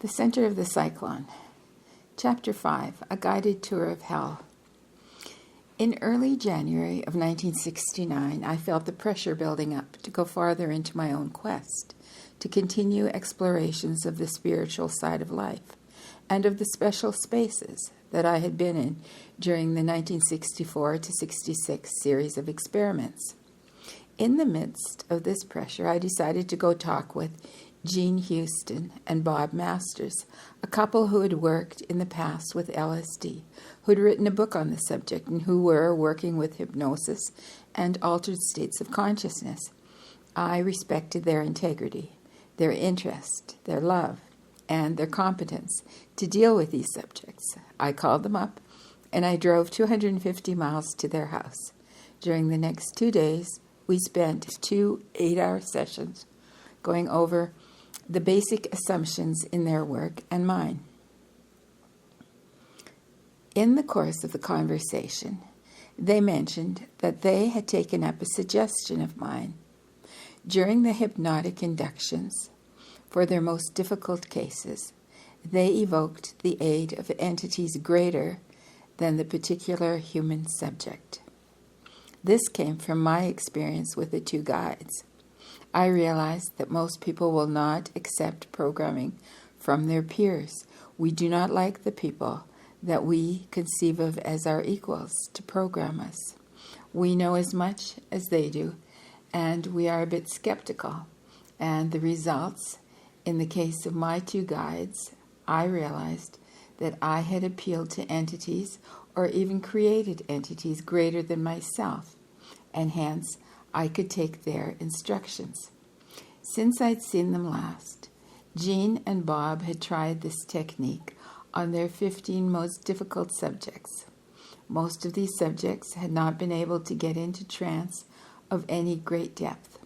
The Center of the Cyclone. Chapter 5, A Guided Tour of Hell. In early January of 1969, I felt the pressure building up to go farther into my own quest, to continue explorations of the spiritual side of life, and of the special spaces that I had been in during the 1964 to 66 series of experiments. In the midst of this pressure, I decided to go talk with Jean Houston and Bob Masters, a couple who had worked in the past with LSD, who had written a book on the subject, and who were working with hypnosis and altered states of consciousness. I respected their integrity, their interest, their love, and their competence to deal with these subjects. I called them up, and I drove 250 miles to their house. During the next 2 days, we spent 2 8-hour sessions going over the basic assumptions in their work and mine. In the course of the conversation, they mentioned that they had taken up a suggestion of mine. During the hypnotic inductions, for their most difficult cases, they evoked the aid of entities greater than the particular human subject. This came from my experience with the 2 guides. I realized that most people will not accept programming from their peers. We do not like the people that we conceive of as our equals to program us. We know as much as they do, and we are a bit skeptical. And the results, in the case of my 2 guides, I realized that I had appealed to entities or even created entities greater than myself, and hence I could take their instructions. Since I'd seen them last, Jean and Bob had tried this technique on their 15 most difficult subjects. Most of these subjects had not been able to get into trance of any great depth.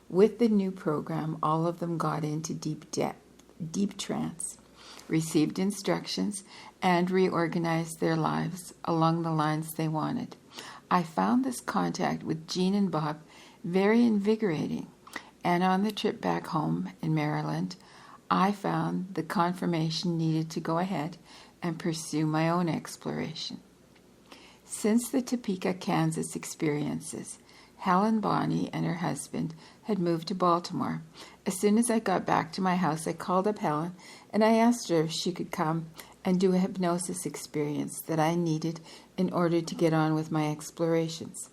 With the new program, all of them got into deep trance, received instructions, and reorganized their lives along the lines they wanted. I found this contact with Jean and Bob very invigorating, and on the trip back home in Maryland, I found the confirmation needed to go ahead and pursue my own exploration. Since the Topeka, Kansas experiences, Helen Bonney and her husband had moved to Baltimore. As soon as I got back to my house, I called up Helen and I asked her if she could come and do a hypnosis experience that I needed in order to get on with my explorations.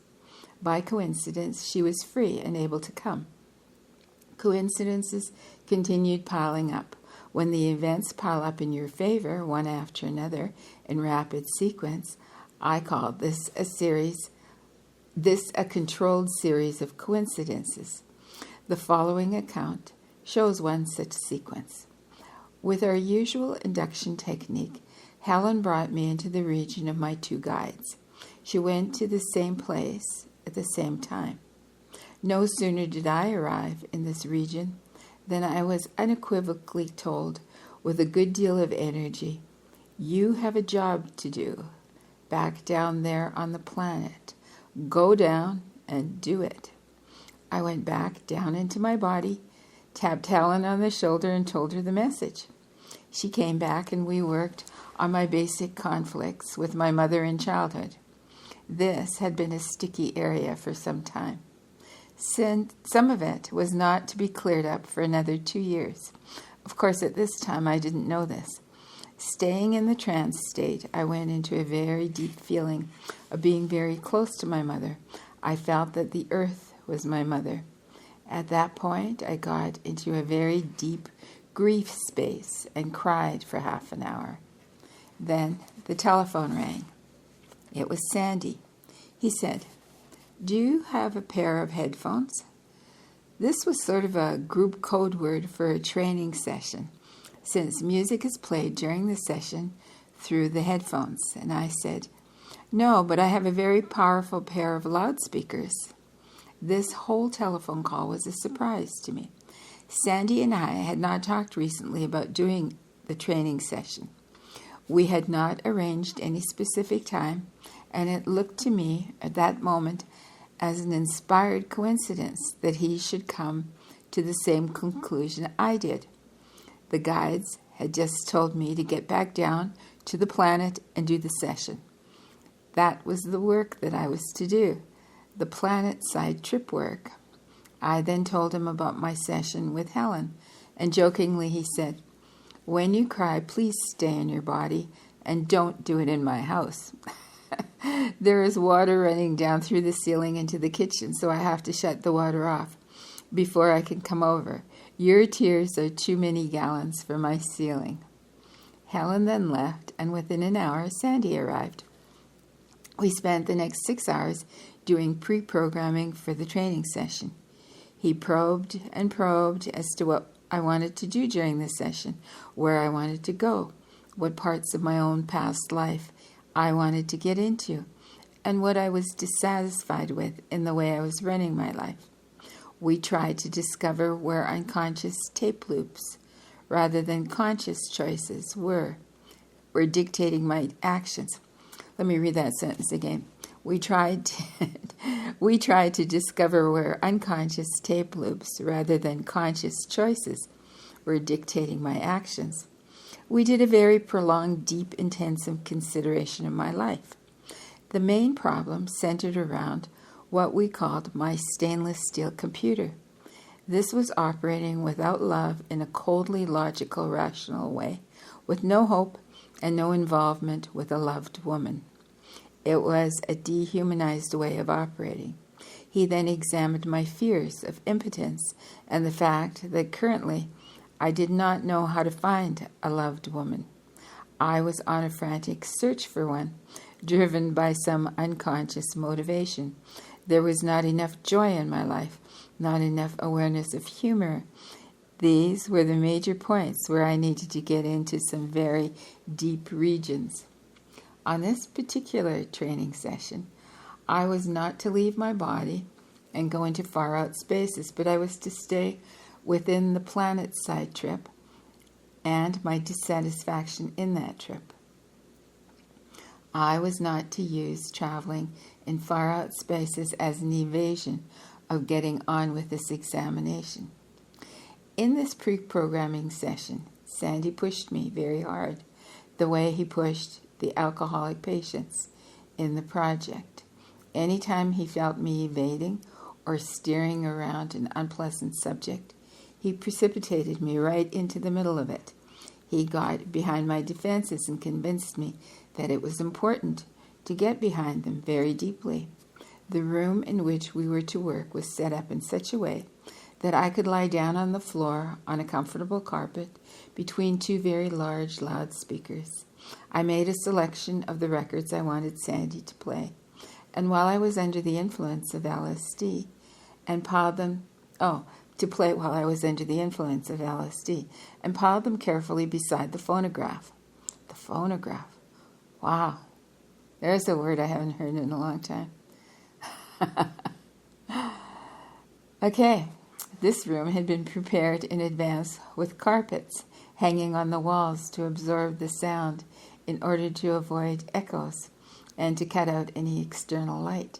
By coincidence, she was free and able to come. Coincidences continued piling up. When the events pile up in your favor, one after another, in rapid sequence, I called this a controlled series of coincidences. The following account shows one such sequence. With our usual induction technique, Helen brought me into the region of my 2 guides. She went to the same place at the same time. No sooner did I arrive in this region than I was unequivocally told, with a good deal of energy, "You have a job to do back down there on the planet. Go down and do it." I went back down into my body, tapped Helen on the shoulder, and told her the message. She came back and we worked on my basic conflicts with my mother in childhood. This had been a sticky area for some time. Some of it was not to be cleared up for another 2 years. Of course, at this time, I didn't know this. Staying in the trance state, I went into a very deep feeling of being very close to my mother. I felt that the earth was my mother. At that point, I got into a very deep grief space and cried for half an hour. Then the telephone rang. It was Sandy. He said, "Do you have a pair of headphones?" This was sort of a group code word for a training session, since music is played during the session through the headphones. And I said, "No, but I have a very powerful pair of loudspeakers." This whole telephone call was a surprise to me. Sandy and I had not talked recently about doing the training session. We had not arranged any specific time, and it looked to me at that moment as an inspired coincidence that he should come to the same conclusion I did. The guides had just told me to get back down to the planet and do the session. That was the work that I was to do, the planet-side trip work. I then told him about my session with Helen, and jokingly he said, "When you cry, please stay in your body and don't do it in my house." There is water running down through the ceiling into the kitchen, so I have to shut the water off before I can come over. Your tears are too many gallons for my ceiling. Helen then left, and within an hour, Sandy arrived. We spent the next 6 hours doing pre-programming for the training session. He probed and probed as to what I wanted to do during the session, where I wanted to go, what parts of my own past life I wanted to get into, and what I was dissatisfied with in the way I was running my life. We tried to discover where unconscious tape loops, rather than conscious choices, were dictating my actions. Let me read that sentence again. We tried to discover where unconscious tape loops, rather than conscious choices, were dictating my actions. We did a very prolonged, deep, intensive consideration of my life. The main problem centered around what we called my stainless steel computer. This was operating without love in a coldly logical, rational way, with no hope and no involvement with a loved woman. It was a dehumanized way of operating. He then examined my fears of impotence and the fact that currently I did not know how to find a loved woman. I was on a frantic search for one, driven by some unconscious motivation. There was not enough joy in my life, not enough awareness of humor. These were the major points where I needed to get into some very deep regions. On this particular training session, I was not to leave my body and go into far out spaces, but I was to stay within the planet-side trip and my dissatisfaction in that trip. I was not to use traveling in far out spaces as an evasion of getting on with this examination. In this pre-programming session, Sandy pushed me very hard, the way he pushed the alcoholic patients in the project. Anytime he felt me evading or steering around an unpleasant subject, he precipitated me right into the middle of it. He got behind my defenses and convinced me that it was important to get behind them very deeply. The room in which we were to work was set up in such a way that I could lie down on the floor on a comfortable carpet between two very large loudspeakers. I made a selection of the records I wanted Sandy to play, and while I was under the influence of LSD, and piled them carefully beside the phonograph. The phonograph. Wow. There's a word I haven't heard in a long time. Okay, this room had been prepared in advance with carpets hanging on the walls to absorb the sound in order to avoid echoes and to cut out any external light.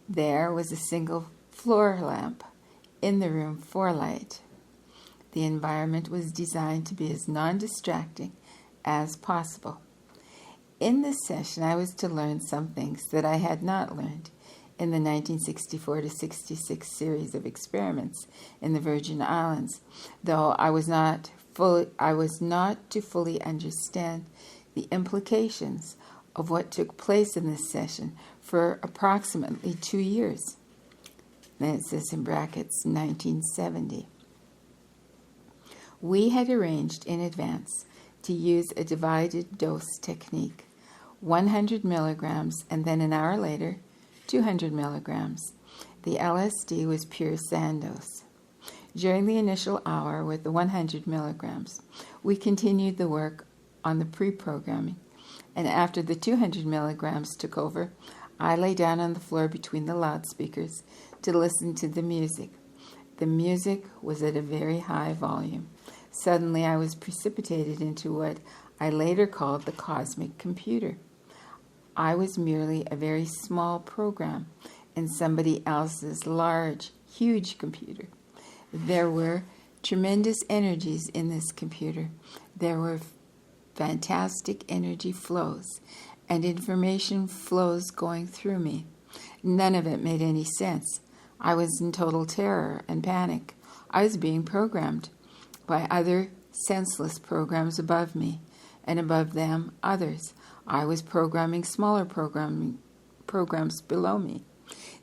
There was a single floor lamp in the room for light. The environment was designed to be as non-distracting as possible. In this session, I was to learn some things that I had not learned in the 1964 to 66 series of experiments in the Virgin Islands, though I was not to fully understand the implications of what took place in this session for approximately 2 years. Then it says in brackets 1970. We had arranged in advance to use a divided dose technique, 100 milligrams, and then an hour later, 200 milligrams. The LSD was pure Sandoz. During the initial hour with the 100 milligrams, we continued the work on the pre-programming, and after the 200 milligrams took over, I lay down on the floor between the loudspeakers to listen to the music. The music was at a very high volume. Suddenly I was precipitated into what I later called the cosmic computer. I was merely a very small program in somebody else's large, huge computer. There were tremendous energies in this computer. There were fantastic energy flows and information flows going through me. None of it made any sense. I was in total terror and panic. I was being programmed by other senseless programs above me, and above them others. I was programming smaller programs below me.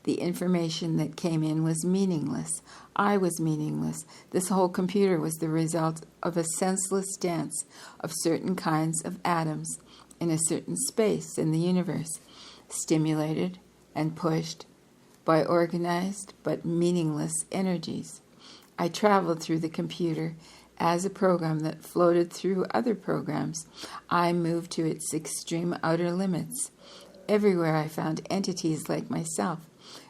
The information that came in was meaningless. I was meaningless. This whole computer was the result of a senseless dance of certain kinds of atoms in a certain space in the universe, stimulated and pushed by organized but meaningless energies. I traveled through the computer as a program that floated through other programs. I moved to its extreme outer limits. Everywhere I found entities like myself,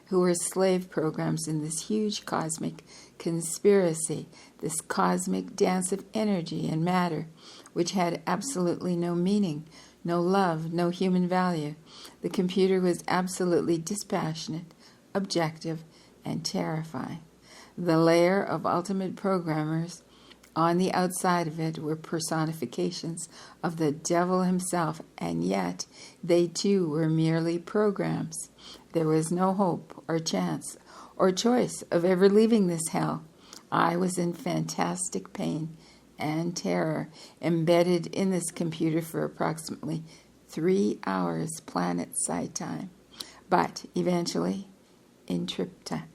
who were slave programs in this huge cosmic conspiracy, this cosmic dance of energy and matter, which had absolutely no meaning, no love, no human value. The computer was absolutely dispassionate, objective, and terrifying. The layer of ultimate programmers on the outside of it were personifications of the devil himself, and yet they too were merely programs. There was no hope or chance or choice of ever leaving this hell. I was in fantastic pain and terror, embedded in this computer for approximately 3 hours planet-side time, but eternally in trip time.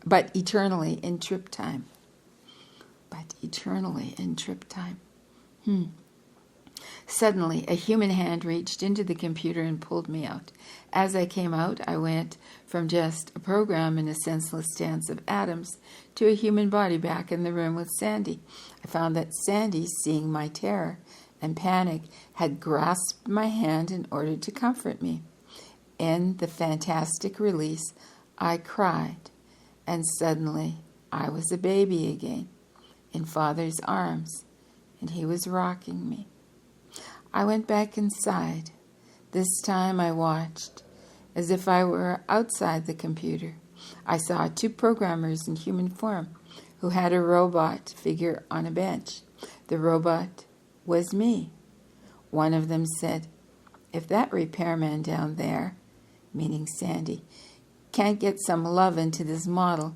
Suddenly, a human hand reached into the computer and pulled me out. As I came out, I went from just a program in a senseless dance of atoms to a human body back in the room with Sandy. I found that Sandy, seeing my terror and panic, had grasped my hand in order to comfort me. In the fantastic release, I cried, and suddenly I was a baby again, in Father's arms, and he was rocking me. I went back inside. This time I watched, as if I were outside the computer. I saw 2 programmers in human form who had a robot figure on a bench. The robot was me. One of them said, "If that repairman down there," meaning Sandy, "can't get some love into this model,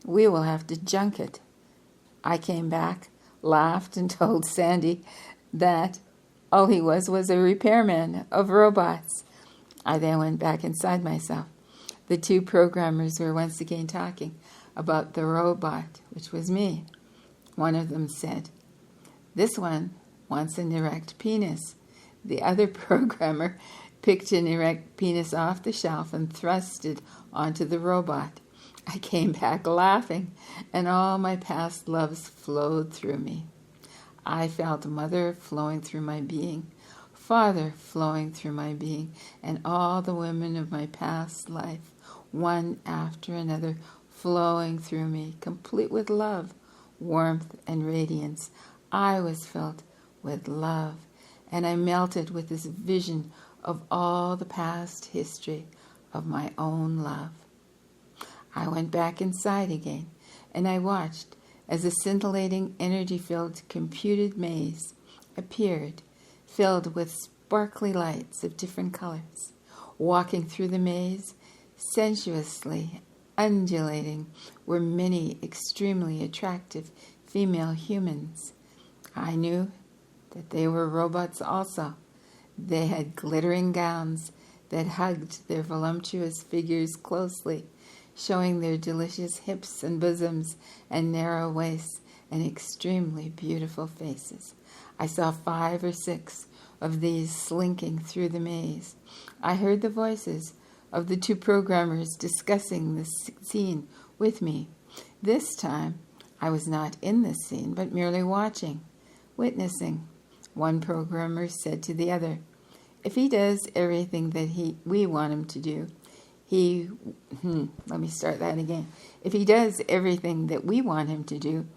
we will have to junk it." I came back, laughed, and told Sandy that all he was a repairman of robots. I then went back inside myself. The 2 programmers were once again talking about the robot, which was me. One of them said, "This one wants an erect penis." The other programmer picked an erect penis off the shelf and thrust it onto the robot. I came back laughing, and all my past loves flowed through me. I felt Mother flowing through my being, Father flowing through my being, and all the women of my past life, one after another, flowing through me, complete with love, warmth, and radiance. I was filled with love, and I melted with this vision of all the past history of my own love. I went back inside again, and I watched as a scintillating, energy-filled, computed maze appeared, filled with sparkly lights of different colors. Walking through the maze, sensuously undulating, were many extremely attractive female humans. I knew that they were robots also. They had glittering gowns that hugged their voluptuous figures closely, showing their delicious hips and bosoms and narrow waists and extremely beautiful faces. I saw 5 or 6 of these slinking through the maze. I heard the voices of the 2 programmers discussing this scene with me. This time, I was not in this scene, but merely watching, witnessing. One programmer said to the other, "If he does everything that we want him to do, If he does everything that we want him to do,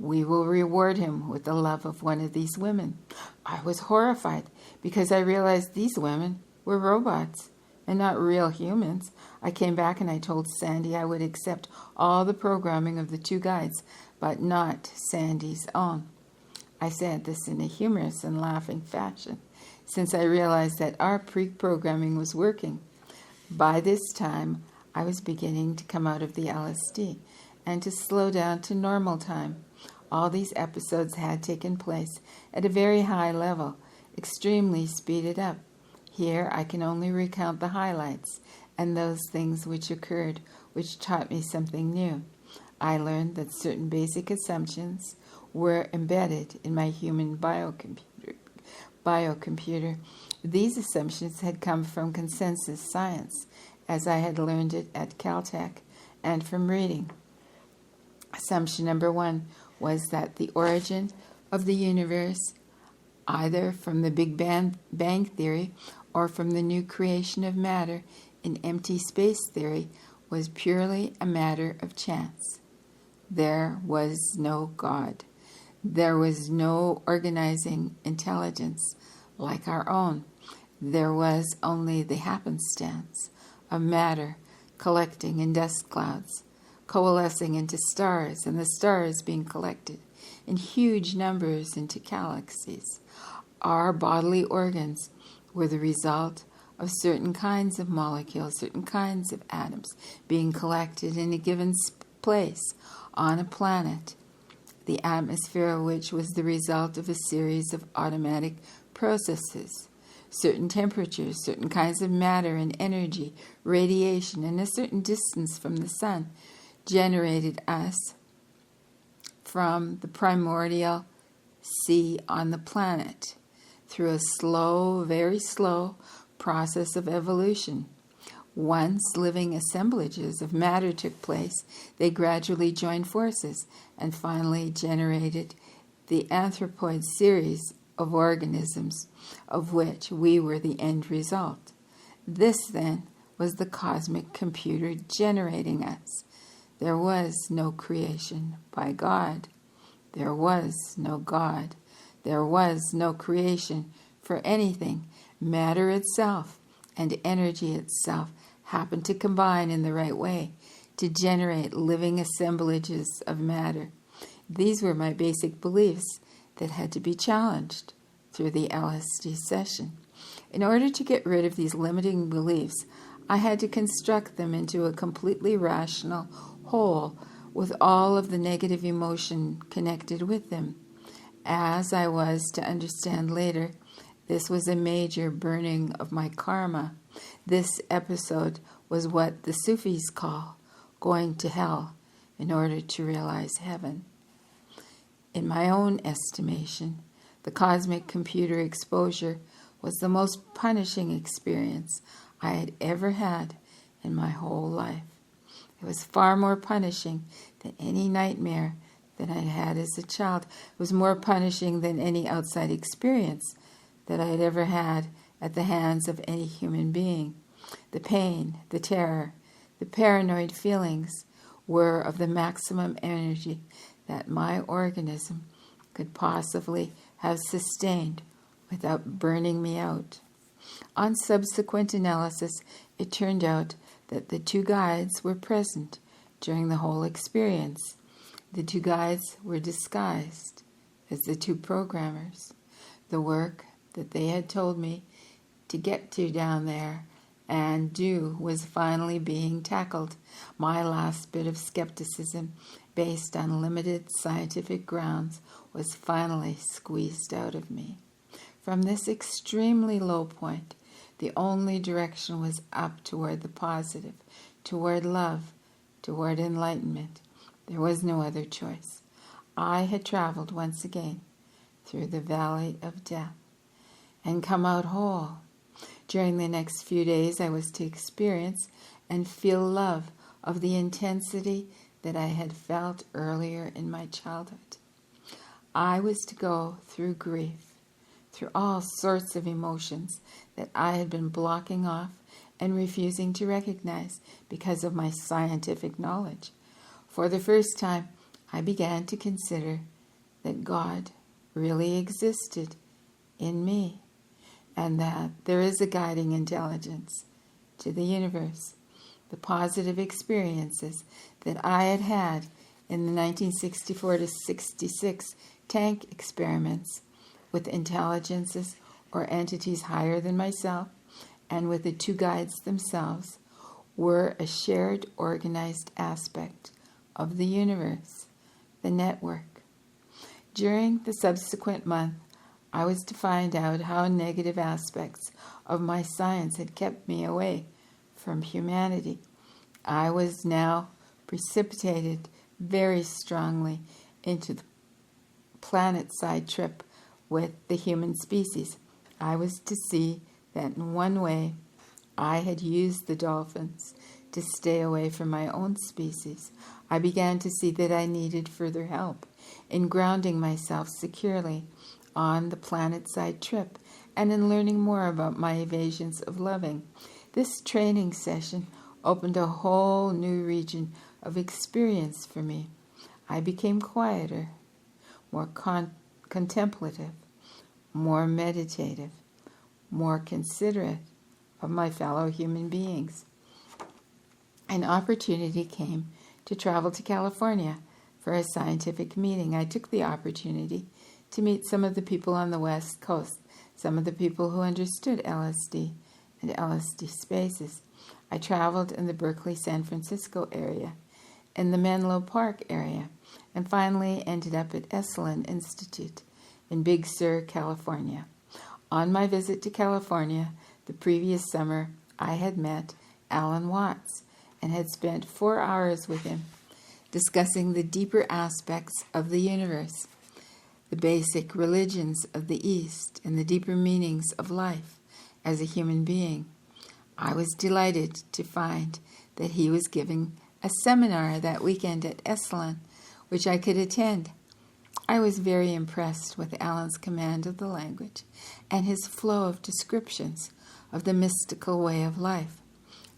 we will reward him with the love of one of these women." I was horrified because I realized these women were robots and not real humans. I came back and I told Sandy I would accept all the programming of the 2 guides, but not Sandy's own. I said this in a humorous and laughing fashion, since I realized that our pre-programming was working. By this time, I was beginning to come out of the LSD and to slow down to normal time. All these episodes had taken place at a very high level, extremely speeded up. Here I can only recount the highlights and those things which occurred, which taught me something new. I learned that certain basic assumptions were embedded in my human biocomputer. These assumptions had come from consensus science, as I had learned it at Caltech, and from reading. Assumption number 1 was that the origin of the universe, either from the Big Bang theory or from the new creation of matter in empty space theory, was purely a matter of chance. There was no God. There was no organizing intelligence like our own. There was only the happenstance of matter collecting in dust clouds, coalescing into stars, and the stars being collected in huge numbers into galaxies. Our bodily organs were the result of certain kinds of molecules, certain kinds of atoms being collected in a given place on a planet, the atmosphere of which was the result of a series of automatic processes. Certain temperatures, certain kinds of matter and energy, radiation, and a certain distance from the sun generated us from the primordial sea on the planet through a slow, very slow process of evolution. Once living assemblages of matter took place, they gradually joined forces and finally generated the anthropoid series of organisms of which we were the end result. This, then, was the cosmic computer generating us. There was no creation by God. There was no God. There was no creation for anything. Matter itself and energy itself happened to combine in the right way to generate living assemblages of matter. These were my basic beliefs that had to be challenged through the LSD session. In order to get rid of these limiting beliefs, I had to construct them into a completely rational whole with all of the negative emotion connected with them. As I was to understand later, this was a major burning of my karma. This episode was what the Sufis call going to hell in order to realize heaven. In my own estimation, the cosmic computer exposure was the most punishing experience I had ever had in my whole life. It was far more punishing than any nightmare that I had as a child. It was more punishing than any outside experience that I had ever had at the hands of any human being. The pain, the terror, the paranoid feelings were of the maximum energy that my organism could possibly have sustained without burning me out. On subsequent analysis, it turned out that the two guides were present during the whole experience. The two guides were disguised as the two programmers. The work that they had told me to get to down there and do was finally being tackled. My last bit of skepticism, based on limited scientific grounds, was finally squeezed out of me. From this extremely low point, the only direction was up toward the positive, toward love, toward enlightenment. There was no other choice. I had traveled once again through the valley of death and come out whole. During the next few days, I was to experience and feel love of the intensity that I had felt earlier in my childhood. I was to go through grief, through all sorts of emotions that I had been blocking off and refusing to recognize because of my scientific knowledge. For the first time, I began to consider that God really existed in me, and that there is a guiding intelligence to the universe. The positive experiences that I had had in the 1964 to 66 tank experiments with intelligences or entities higher than myself and with the two guides themselves were a shared organized aspect of the universe, the network. During the subsequent month, I was to find out how negative aspects of my science had kept me away from humanity. I was now precipitated very strongly into the planet-side trip with the human species. I was to see that in one way I had used the dolphins to stay away from my own species. I began to see that I needed further help in grounding myself securely on the planet-side trip and in learning more about my evasions of loving. This training session opened a whole new region of experience for me. I became quieter, more contemplative, more meditative, more considerate of my fellow human beings. An opportunity came to travel to California for a scientific meeting. I took the opportunity to meet some of the people on the West Coast, some of the people who understood LSD and LSD spaces. I traveled in the Berkeley, San Francisco area, in the Menlo Park area, and finally ended up at Esalen Institute in Big Sur, California. On my visit to California the previous summer, I had met Alan Watts and had spent 4 hours with him discussing the deeper aspects of the universe, the basic religions of the East, and the deeper meanings of life as a human being. I was delighted to find that he was giving a seminar that weekend at Esalen, which I could attend. I was very impressed with Alan's command of the language and his flow of descriptions of the mystical way of life.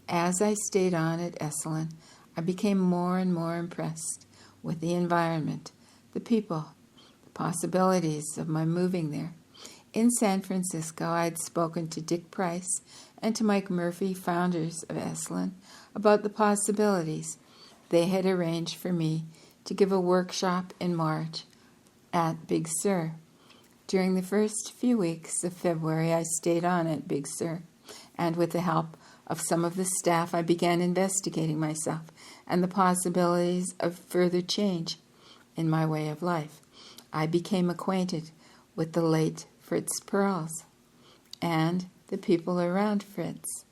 As I stayed on at Esalen, I became more and more impressed with the environment, the people, the possibilities of my moving there. In San Francisco, I had spoken to Dick Price and to Mike Murphy, founders of Esalen, about the possibilities. They had arranged for me to give a workshop in March at Big Sur. During the first few weeks of February, I stayed on at Big Sur, and with the help of some of the staff, I began investigating myself and the possibilities of further change in my way of life. I became acquainted with the late Fritz Perls and the people around Fritz.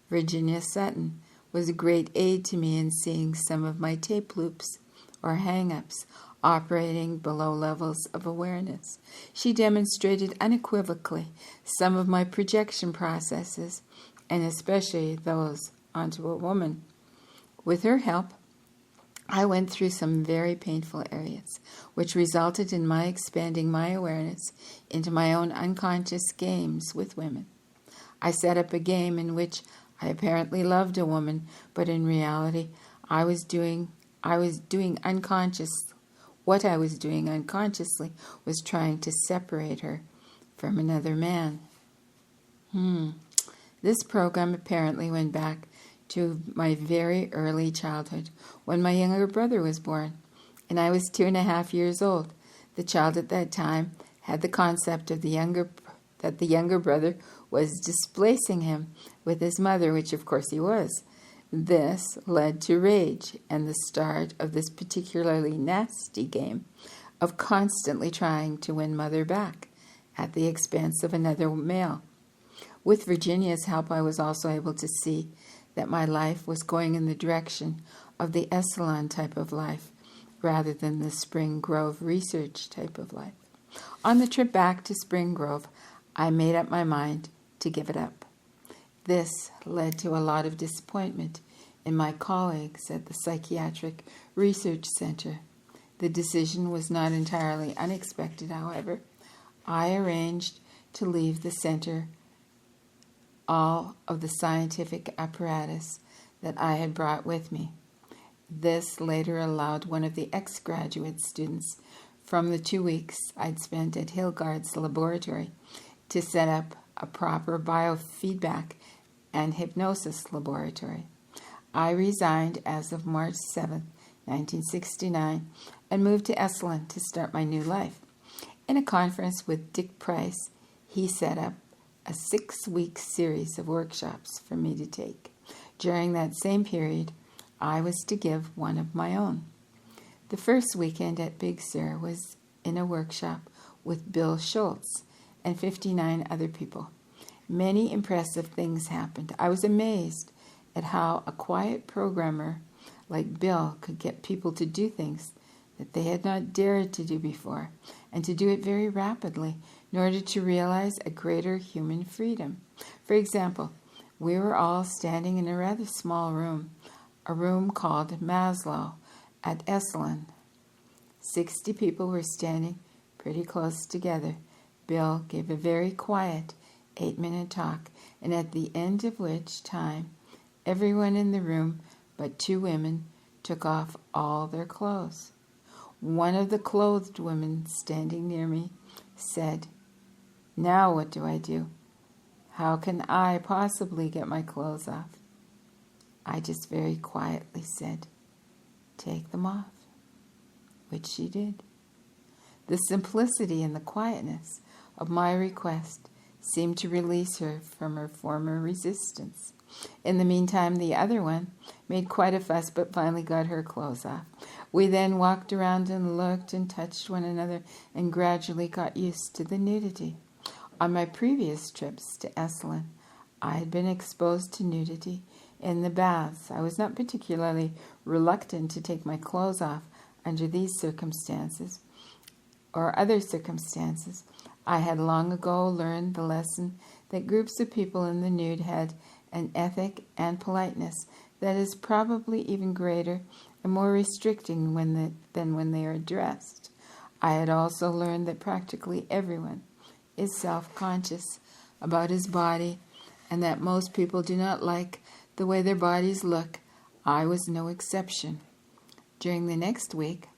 Virginia Sutton was a great aid to me in seeing some of my tape loops or hang-ups operating below levels of awareness. She demonstrated unequivocally some of my projection processes, and especially those onto a woman. With her help, I went through some very painful areas, which resulted in my expanding my awareness into my own unconscious games with women. I set up a game in which I apparently loved a woman, but in reality, what I was doing unconsciously was trying to separate her from another man. This program apparently went back to my very early childhood, when my younger brother was born, and I was 2.5 years old. The child at that time had the concept of that the younger brother was displacing him with his mother, which of course he was. This led to rage and the start of this particularly nasty game of constantly trying to win mother back at the expense of another male. With Virginia's help, I was also able to see that my life was going in the direction of the Esalen type of life rather than the Spring Grove research type of life. On the trip back to Spring Grove, I made up my mind to give it up. This led to a lot of disappointment in my colleagues at the Psychiatric Research Center. The decision was not entirely unexpected, however. I arranged to leave the center all of the scientific apparatus that I had brought with me. This later allowed one of the ex-graduate students from the 2 weeks I'd spent at Hilgard's laboratory to set up a proper biofeedback and hypnosis laboratory. I resigned as of March 7, 1969, and moved to Esalen to start my new life. In a conference with Dick Price, he set up a 6-week series of workshops for me to take. During that same period, I was to give one of my own. The first weekend at Big Sur was in a workshop with Bill Schultz and 59 other people. Many impressive things happened. I was amazed at how a quiet programmer like Bill could get people to do things that they had not dared to do before, and to do it very rapidly in order to realize a greater human freedom. For example, we were all standing in a rather small room, a room called Maslow at Esalen. 60 people were standing pretty close together. Bill gave a very quiet 8-minute talk, and at the end of which time, everyone in the room but 2 women took off all their clothes. One of the clothed women standing near me said, "Now what do I do? How can I possibly get my clothes off?" I just very quietly said, "Take them off," which she did. The simplicity and the quietness of my request seemed to release her from her former resistance. In the meantime, the other one made quite a fuss, but finally got her clothes off. We then walked around and looked and touched one another and gradually got used to the nudity. On my previous trips to Esalen, I had been exposed to nudity in the baths. I was not particularly reluctant to take my clothes off under these circumstances or other circumstances. I had long ago learned the lesson that groups of people in the nude had an ethic and politeness that is probably even greater and more restricting than when they are dressed. I had also learned that practically everyone is self-conscious about his body and that most people do not like the way their bodies look. I was no exception. During the next week,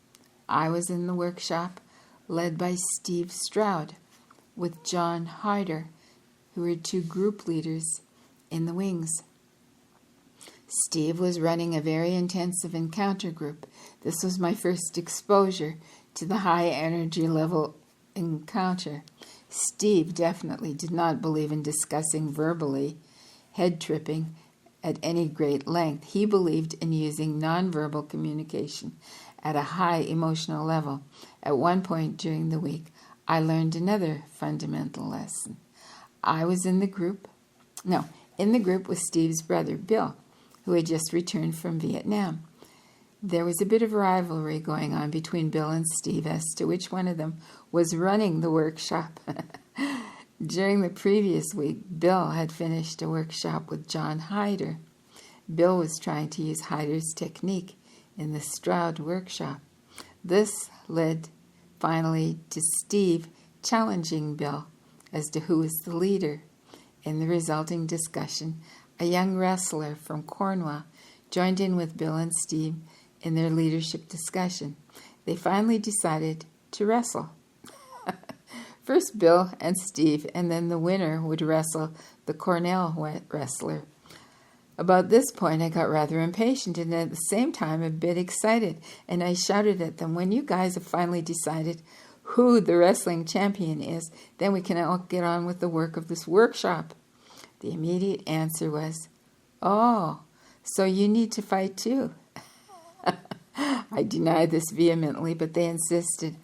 I was in the workshop led by Steve Stroud with John Hyder, who were 2 group leaders in the wings. Steve was running a very intensive encounter group. This was my first exposure to the high energy level encounter. Steve definitely did not believe in discussing verbally head tripping at any great length. He believed in using nonverbal communication at a high emotional level. At one point during the week, I learned another fundamental lesson. I was in the group with Steve's brother, Bill, who had just returned from Vietnam. There was a bit of rivalry going on between Bill and Steve as to which one of them was running the workshop. During the previous week, Bill had finished a workshop with John Hyder. Bill was trying to use Hyder's technique in the Stroud workshop. This led finally to Steve challenging Bill as to who was the leader. In the resulting discussion, a young wrestler from Cornwall joined in with Bill and Steve in their leadership discussion. They finally decided to wrestle. First Bill and Steve, and then the winner would wrestle the Cornell wrestler. About this point, I got rather impatient and at the same time a bit excited, and I shouted at them, "When you guys have finally decided who the wrestling champion is, then we can all get on with the work of this workshop." The immediate answer was, "Oh, so you need to fight too." I denied this vehemently, but they insisted.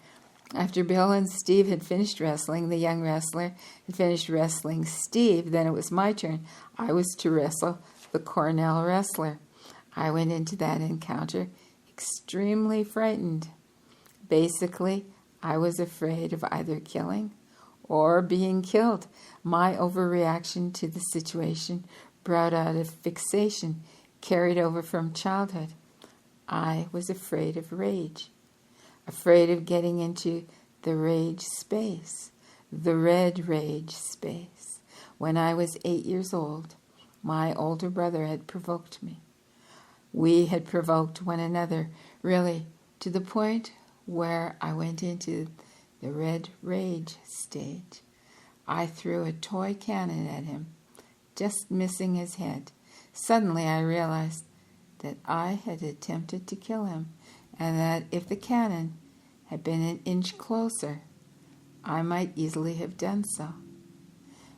After Bill and Steve had finished wrestling, the young wrestler had finished wrestling Steve, then it was my turn. I was to wrestle the Cornell wrestler. I went into that encounter extremely frightened. Basically, I was afraid of either killing or being killed. My overreaction to the situation brought out a fixation carried over from childhood. I was afraid of rage, afraid of getting into the rage space, the red rage space. When I was 8 years old, my older brother had provoked me. We had provoked one another, really, to the point where I went into the red rage stage. I threw a toy cannon at him, just missing his head. Suddenly I realized that I had attempted to kill him, and that if the cannon had been an inch closer, I might easily have done so.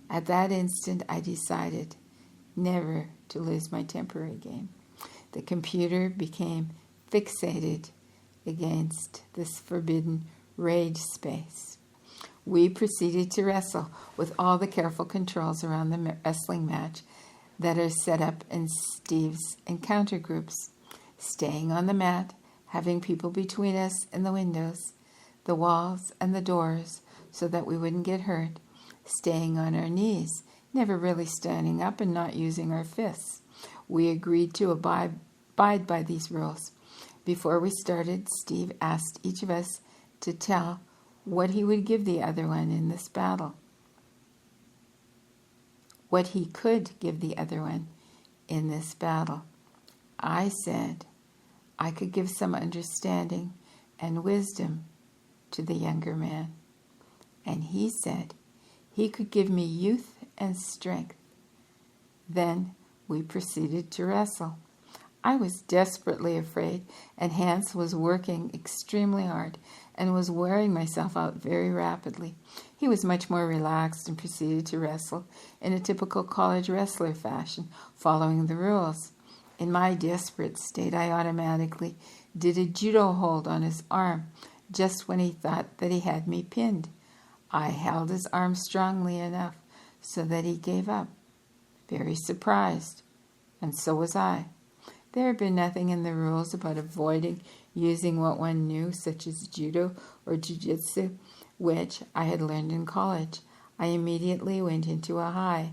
At that instant, I decided never to lose my temper again. The computer became fixated against this forbidden rage space. We proceeded to wrestle with all the careful controls around the wrestling match that are set up in Steve's encounter groups. Staying on the mat, having people between us and the windows, the walls and the doors so that we wouldn't get hurt. Staying on our knees, never really standing up and not using our fists. We agreed to abide by these rules. Before we started, Steve asked each of us to tell what he would give the other one in this battle. What he could give the other one in this battle. I said I could give some understanding and wisdom to the younger man. And he said he could give me youth and strength. Then we proceeded to wrestle. I was desperately afraid, and Hans was working extremely hard and was wearing myself out very rapidly. He was much more relaxed and proceeded to wrestle in a typical college wrestler fashion, following the rules. In my desperate state, I automatically did a judo hold on his arm just when he thought that he had me pinned. I held his arm strongly enough so that he gave up, very surprised, and so was I. There had been nothing in the rules about avoiding using what one knew, such as judo or jiu-jitsu, which I had learned in college. I immediately went into a high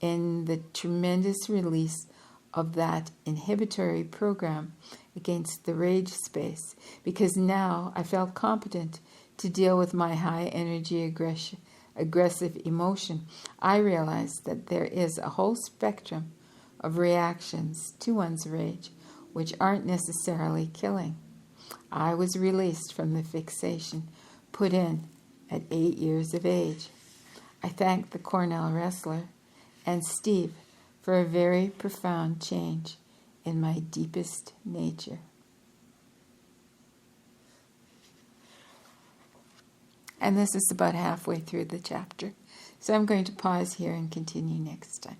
in the tremendous release of that inhibitory program against the rage space, because now I felt competent to deal with my high energy aggressive emotion. I realized that there is a whole spectrum of reactions to one's rage which aren't necessarily killing. I was released from the fixation put in at 8 years of age. I thanked the Cornell wrestler and Steve for a very profound change in my deepest nature. And this is about halfway through the chapter, so I'm going to pause here and continue next time.